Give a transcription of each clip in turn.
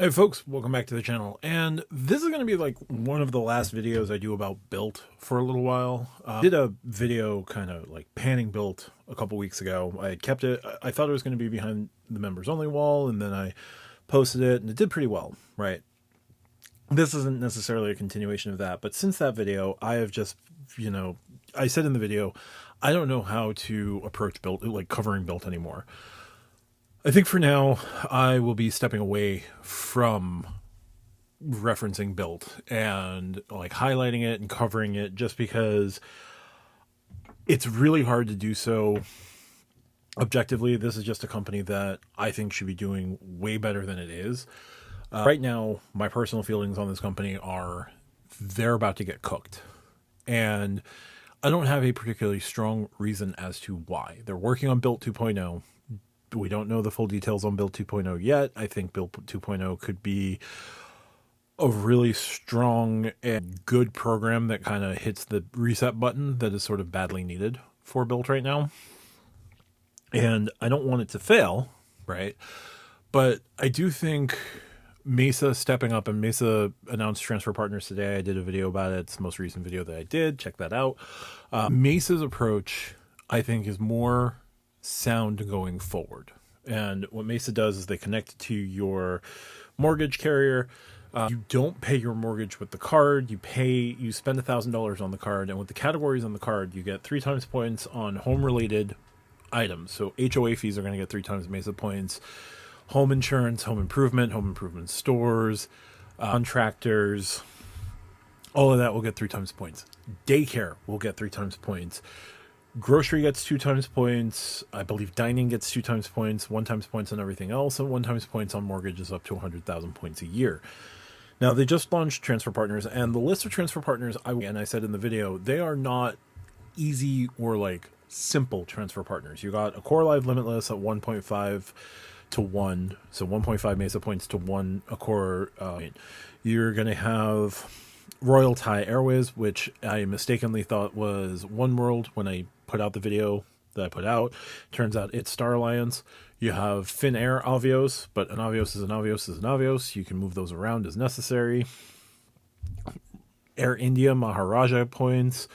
Hey folks, welcome back to the channel, and this is going to be like one of the last videos I do about Bilt for a little while. I did a video kind of like panning Bilt a couple weeks ago. I kept it, I thought it was going to be behind the members only wall, and then I posted it and it did pretty well, right? This isn't necessarily a continuation of that, but since that video, I have just, I said in the video, I don't know how to approach Bilt, like covering Bilt anymore. I think for now, I will be stepping away from referencing Bilt and like highlighting it and covering it just because it's really hard to do so objectively. This is just a company that I think should be doing way better than it is. Right now, my personal feelings on this company are they're about to get cooked. And I don't have a particularly strong reason as to why. They're working on Bilt 2.0. We don't know the full details on Bilt 2.0 yet. I think Bilt 2.0 could be a really strong and good program that kind of hits the reset button that is sort of badly needed for Bilt right now. And I don't want it to fail, right? But I do think Mesa stepping up, and Mesa announced transfer partners today. I did a video about it. It's the most recent video that I did. Check that out. Mesa's approach, I think, is more sound going forward. And what Mesa does is they connect to your mortgage carrier. You don't pay your mortgage with the card. You spend $1,000 on the card, and with the categories on the card, you get 3 times points on home related items. So HOA fees are going to get 3 times Mesa points. Home insurance, home improvement stores, contractors, all of that will get 3 times points. Daycare will get 3 times points. Grocery gets 2 times points. I believe dining gets 2 times points, 1 times points on everything else, and 1 times points on mortgages up to 100,000 points a year. Now, they just launched transfer partners, and the list of transfer partners, I said in the video, they are not easy or like simple transfer partners. You got a Core Live Limitless at 1.5 to 1, so 1.5 Mesa points to 1 Accor. You're going to have Royal Thai Airways, which I mistakenly thought was One World when I put out the video that I put out. Turns out it's Star Alliance. You have Finnair Avios, but an Avios is an Avios is an Avios. You can move those around as necessary. Air India Maharaja points.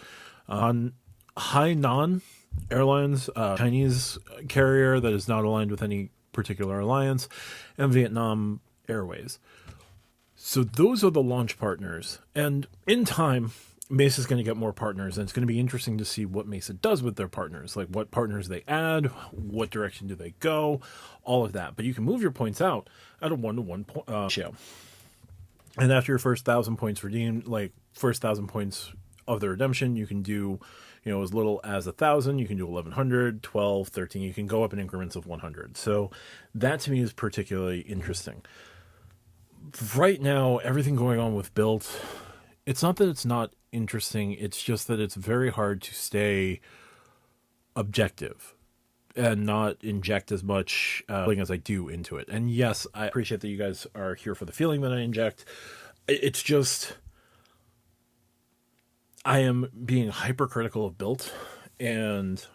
On Hainan Airlines, Chinese carrier that is not aligned with any particular alliance, and Vietnam Airways. So those are the launch partners, and in time, Mesa is going to get more partners, and it's going to be interesting to see what Mesa does with their partners, like what partners they add, what direction do they go, all of that. But you can move your points out at a 1-to-1 ratio. And after your first 1,000 points redeemed, like first 1,000 points of the redemption, you can do, as little as 1,000, you can do 1,100, 12, 13, you can go up in increments of 100. So that to me is particularly interesting. Right now, everything going on with Bilt, it's not that it's not interesting, it's just that it's very hard to stay objective and not inject as much feeling as I do into it. And yes, I appreciate that you guys are here for the feeling that I inject. It's just, I am being hypercritical of Bilt, and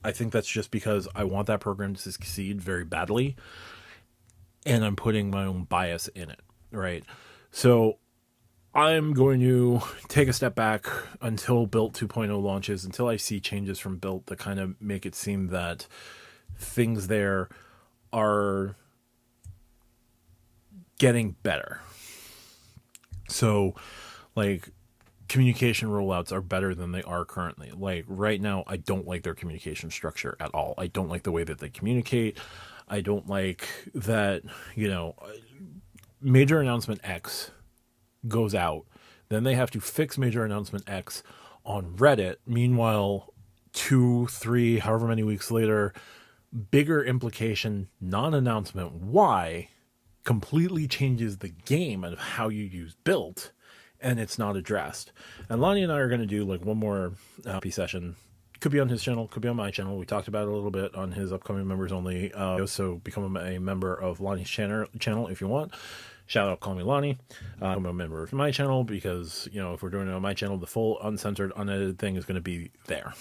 I think that's just because I want that program to succeed very badly, and I'm putting my own bias in it. Right. So I'm going to take a step back until Bilt 2.0 launches, until I see changes from Bilt that kind of make it seem that things there are getting better. So like communication rollouts are better than they are currently. Like right now, I don't like their communication structure at all. I don't like the way that they communicate. I don't like that, Major Announcement X goes out, then they have to fix Major Announcement X on Reddit. Meanwhile, 2, 3, however many weeks later, bigger implication non-announcement Y completely changes the game of how you use Bilt, and it's not addressed. And Lani and I are going to do like one more session. Could be on his channel, could be on my channel. We talked about it a little bit on his upcoming members only. So become a member of Lani's channel if you want. Shout out, call me Lani. I'm a member of my channel because, if we're doing it on my channel, the full uncensored, unedited thing is going to be there.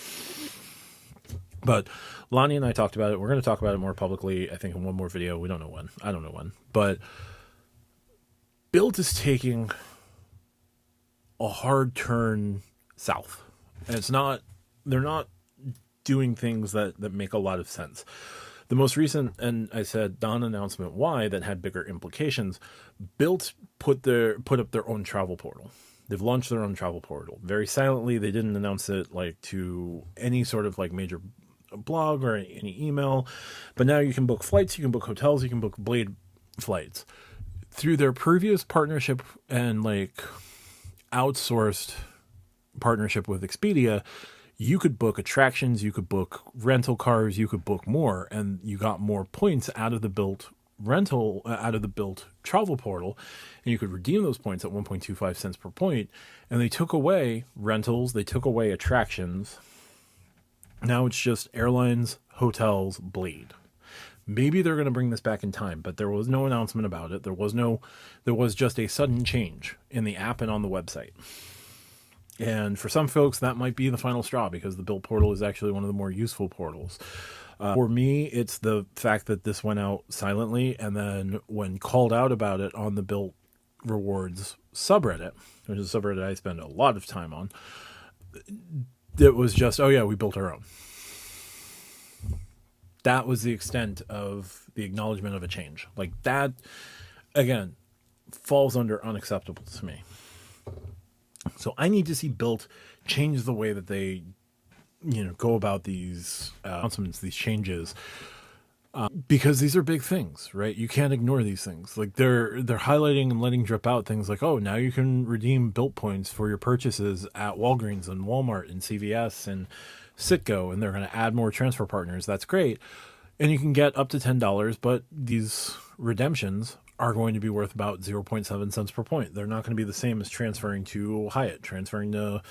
But Lani and I talked about it. We're going to talk about it more publicly, I think, in one more video. We don't know when. I don't know when. But Bilt is taking a hard turn south. And they're not doing things that make a lot of sense. The most recent, and I said non-announcement why, that had bigger implications, Bilt put up their own travel portal. They've launched their own travel portal. Very silently, they didn't announce it like to any sort of like major blog or any email. But now you can book flights, you can book hotels, you can book Blade flights. Through their previous partnership and like outsourced partnership with Expedia, you could book attractions, you could book rental cars, you could book more, and you got more points out of the Bilt travel portal, and you could redeem those points at 1.25 cents per point. And they took away rentals, they took away attractions. Now it's just airlines, hotels, Blade. Maybe they're going to bring this back in time, but there was no announcement about it. There was just a sudden change in the app and on the website. And for some folks, that might be the final straw, because the Bilt portal is actually one of the more useful portals. For me, it's the fact that this went out silently, and then when called out about it on the Bilt Rewards subreddit, which is a subreddit I spend a lot of time on, it was just, oh yeah, we built our own. That was the extent of the acknowledgement of a change. Like that, again, falls under unacceptable to me. So I need to see Bilt change the way that they, go about these announcements, these changes, because these are big things, right? You can't ignore these things. Like they're highlighting and letting drip out things like, oh, now you can redeem Bilt points for your purchases at Walgreens and Walmart and CVS and Citgo, and they're going to add more transfer partners. That's great. And you can get up to $10, but these redemptions are going to be worth about 0.7 cents per point. They're not going to be the same as transferring to Hyatt, transferring to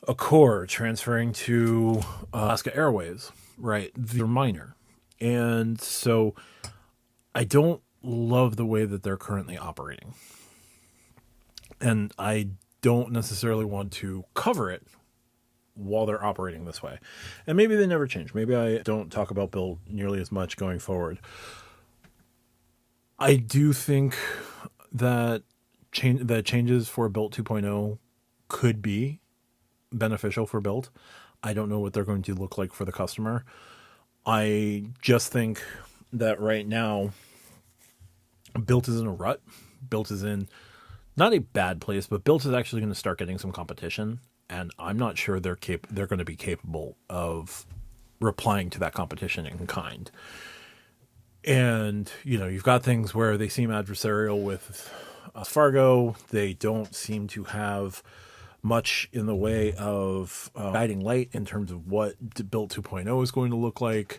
Accor, transferring to Alaska Airways, right? They're minor. And so I don't love the way that they're currently operating. And I don't necessarily want to cover it while they're operating this way. And maybe they never change. Maybe I don't talk about Bilt nearly as much going forward. I do think that changes for Bilt 2.0 could be beneficial for Bilt. I don't know what they're going to look like for the customer. I just think that right now, Bilt is in a rut. Bilt is in not a bad place, but Bilt is actually going to start getting some competition, and I'm not sure they're going to be capable of replying to that competition in kind. And, you've got things where they seem adversarial with Fargo. They don't seem to have much in the way of guiding light in terms of what Bilt 2.0 is going to look like.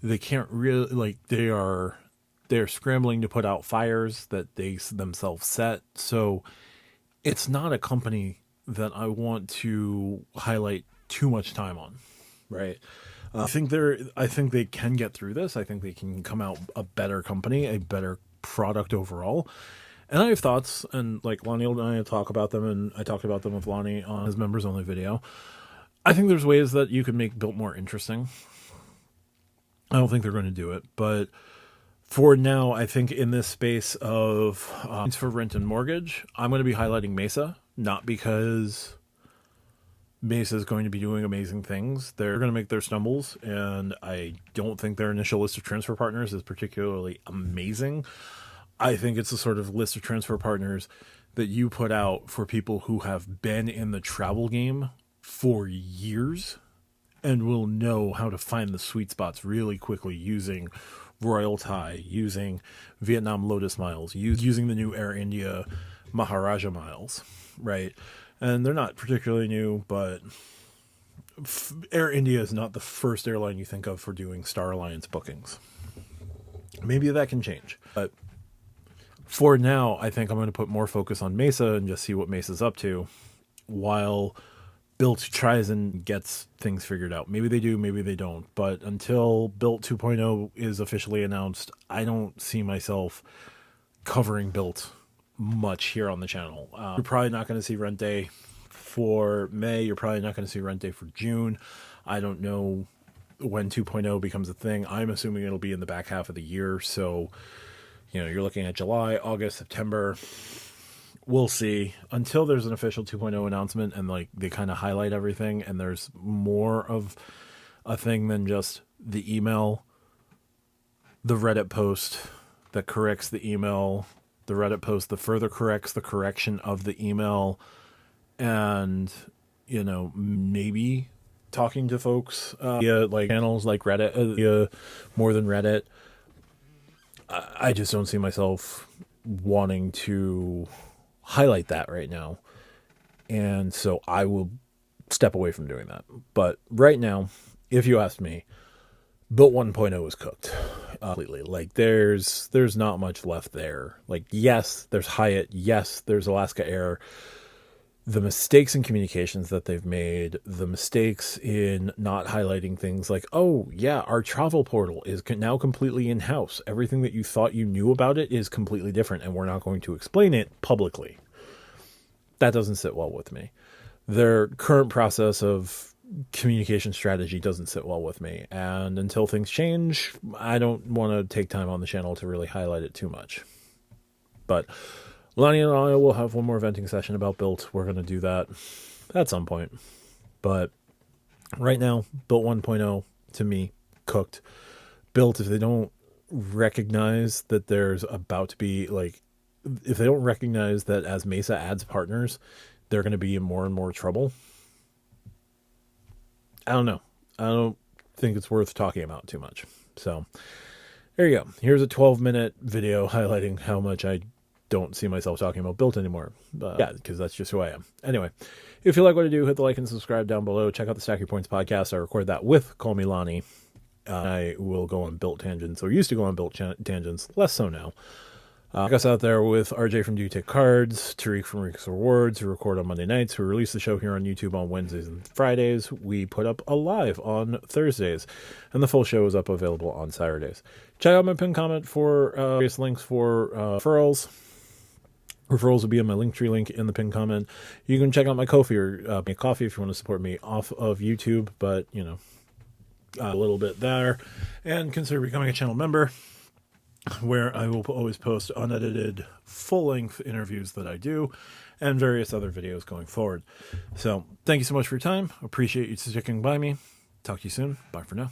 They can't really, they're scrambling to put out fires that they themselves set. So it's not a company that I want to highlight too much time on, right? I think they can get through this. I think they can come out a better company, a better product overall. And I have thoughts, and like Lani and I talk about them, and I talked about them with Lani on his members only video. I think there's ways that you can make Bilt more interesting. I don't think they're going to do it, but for now, I think in this space of for rent and mortgage, I'm going to be highlighting Mesa, not because Mesa is going to be doing amazing things. They're going to make their stumbles, and I don't think their initial list of transfer partners is particularly amazing. I think it's the sort of list of transfer partners that you put out for people who have been in the travel game for years and will know how to find the sweet spots really quickly using Royal Thai, using Vietnam Lotus miles, using the new Air India Maharaja miles, right? And they're not particularly new, but Air India is not the first airline you think of for doing Star Alliance bookings. Maybe that can change. But for now, I think I'm going to put more focus on Mesa and just see what Mesa's up to while Bilt tries and gets things figured out. Maybe they do, maybe they don't. But until Bilt 2.0 is officially announced, I don't see myself covering Bilt much here on the channel. You're probably not going to see Rent Day for May. You're probably not going to see Rent Day for June. I don't know when 2.0 becomes a thing. I'm assuming it'll be in the back half of the year. So You're looking at July, August, September. We'll see until there's an official 2.0 announcement and like they kind of highlight everything and there's more of a thing than just the email, the Reddit post that corrects the email, the Reddit post that further corrects the correction of the email, and maybe talking to folks like channels like Reddit, more than Reddit. I just don't see myself wanting to highlight that right now, and so I will step away from doing that. But right now, if you ask me, Bilt 1.0 is cooked completely. Like there's not much left there. Like yes, there's Hyatt, yes, there's Alaska Air. The mistakes in communications that they've made, the mistakes in not highlighting things like, oh yeah, our travel portal is now completely in-house. Everything that you thought you knew about it is completely different, and we're not going to explain it publicly. That doesn't sit well with me. Their current process of communication strategy doesn't sit well with me, and until things change, I don't want to take time on the channel to really highlight it too much. But Lani and I will have one more venting session about Bilt. We're going to do that at some point. But right now, Bilt 1.0, to me, cooked. Bilt, if they don't recognize that there's about to be, like, if they don't recognize that as Mesa adds partners, they're going to be in more and more trouble. I don't know. I don't think it's worth talking about too much. So there you go. Here's a 12-minute video highlighting how much I don't see myself talking about Bilt anymore. Yeah, because that's just who I am. Anyway, if you like what I do, hit the like and subscribe down below. Check out the Stack Your Points podcast. I record that with Call Me Lani. I will go on Bilt tangents, or used to go on Bilt tangents, less so now. Check us out there with RJ from Do You Take Cards, Tariq from Bilt Rewards, who record on Monday nights, who release the show here on YouTube on Wednesdays and Fridays. We put up a live on Thursdays, and the full show is up available on Saturdays. Check out my pinned comment for various links for referrals. Referrals will be in my Linktree link in the pinned comment. You can check out my Ko-fi or my coffee if you want to support me off of YouTube, but a little bit there, and consider becoming a channel member, where I will always post unedited, full-length interviews that I do, and various other videos going forward. So, thank you so much for your time. Appreciate you sticking by me. Talk to you soon. Bye for now.